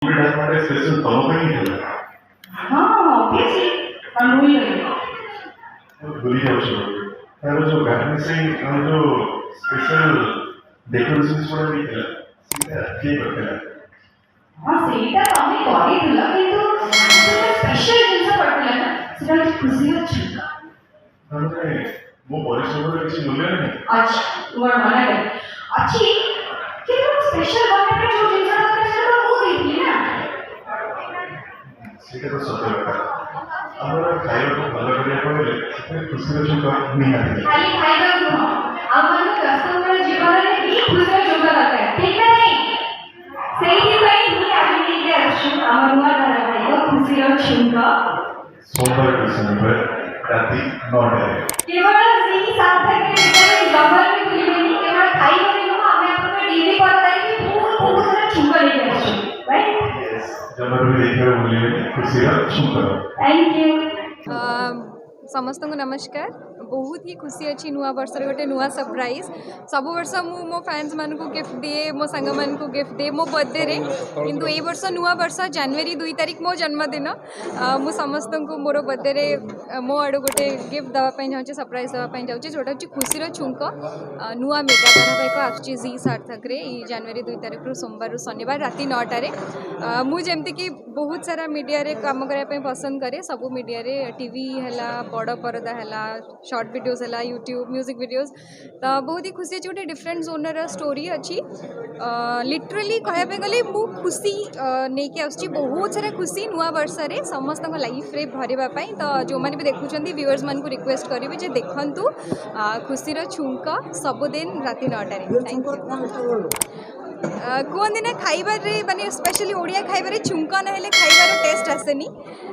हमारे स्पेशल तब पे ही चला हाँ ऑब्वियसली रंगोली लगेगा। भूली जाओ चलो तार जो गार्निशिंग और जो स्पेशल डेकोरेशन पूरा भी चला सीधा के करते हाँ ସେଇଟା ତ ଆମେ କରିଥିଲ କିନ୍ତୁ ସ୍ପେଶାଲ ଜିନିଷ କରିଥିଲା ନା ସେଟା ହଉଛି ଖୁସିର ଛୁଙ୍କା। ମାନେ ମୋ ପରିଶ୍ରମର କିଛି ମୂଲ୍ୟ ନାହିଁ। ଅଛି ମୋର ମନେ କରେ ଅଛି କିନ୍ତୁ ସ୍ପେଶାଲ ବନେଇବା ପାଇଁ ଯୋଉ ଜିନିଷ ଦରକାର ସେଟା ତ ମୁଁ ଦେଇଥିଲି ନା। ସେଇଟା ତ ସତ କଥା ଆମର ଖାଇବାକୁ ଭଲ କରିବା ପରେ ସେଥିରେ ଖୁସିର ଛୁଙ୍କ ନିହାତି ଖାଲି ଖାଇବାକୁ ନୁହଁ ଆମର ବ୍ୟସ୍ତବହୁଳ ଜୀବନରେ ବି ଖୁସିର ଛୁଙ୍କା ଦରକାର ଠିକ ନା ନାହିଁ? ସେଇଥିପାଇଁ ହିଁ ଆମେ ନେଇକି ଆସିଛୁ ଆମ ନୂଆ ଧାରାବାହିକ ଖୁସିର ଛୁଙ୍କ सोमवार को शनिवार राति 9 केवल सी सार्थक के विचार जबर भी भूलिबेनी केवल खाइबे नୁହଁ ଆମେ ଆପଣଙ୍କ ଟିଭି ପରଦାରେ ବି ବହୁତ ସାରା ଛୁଙ୍କ ନେଇକି ଆସିଛୁ ରାଇଟ୍। जमर भी देखिए बोलिए खुशी छुंकर थैंक यू। समस्त को नमस्कार। बहुत ही खुशी अच्छी नुआ वर्ष गोटे नुआ सरप्राइज सब वर्ष मो फैंस मान को गिफ्ट दिए मो सांग मान को गिफ्ट दिए मो बर्थडे रे किंतु ए वर्ष नुआ वर्ष जनवरी 2 तारिख मो जन्मदिन मु समस्त को मोर बर्थडे रे मो आड़ गोटे गिफ्ट देवाई चाहूँगी सरप्राइज देवाई चाहूँगी जोटा हूँ खुशीर छुंक नुआ मेगा धारावाहिक आसूँ जी सार्थक रे जनवरी 2 तारिख रु सोमवार शनिवार राति 9टारे मुझे कि बहुत सारा मीडिया रे काम करने पसंद करे सब मीडिया रे टीवी है बड़ परदा है शॉर्ट वीडियोस है यूट्यूब म्यूजिक वीडियोस तो बहुत ही खुशी अच्छी गोटे डिफरेंट जोनर स्टोरी अच्छी लिटरली कहवाई गले मु खुशी नहीं कि आसुची बहुत सारा खुशी नुआ वर्ष रे समस्त लाइफ रे भरवाई तो जो मैंने भी देखुं व्यूअर्स मान को रिक्वेस्ट करी जे देखु खुशीर छुंक सबुदिन राति 9टारे। Thank you. कहते ना खाइबार माने स्पेशली ओडिया खाइबार छुंक ना खाइबार टेस्ट आसेनी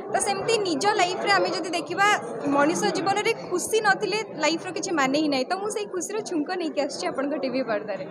तो सेमती निज लाइफ रे आमे जदि देखिबा मनीष जीवन में खुशी नथिले लाइफ रो किछि माने ही नहीं तो मुझे खुशी छुंक नहीं आसछि आपन टीवी पर्दा रे।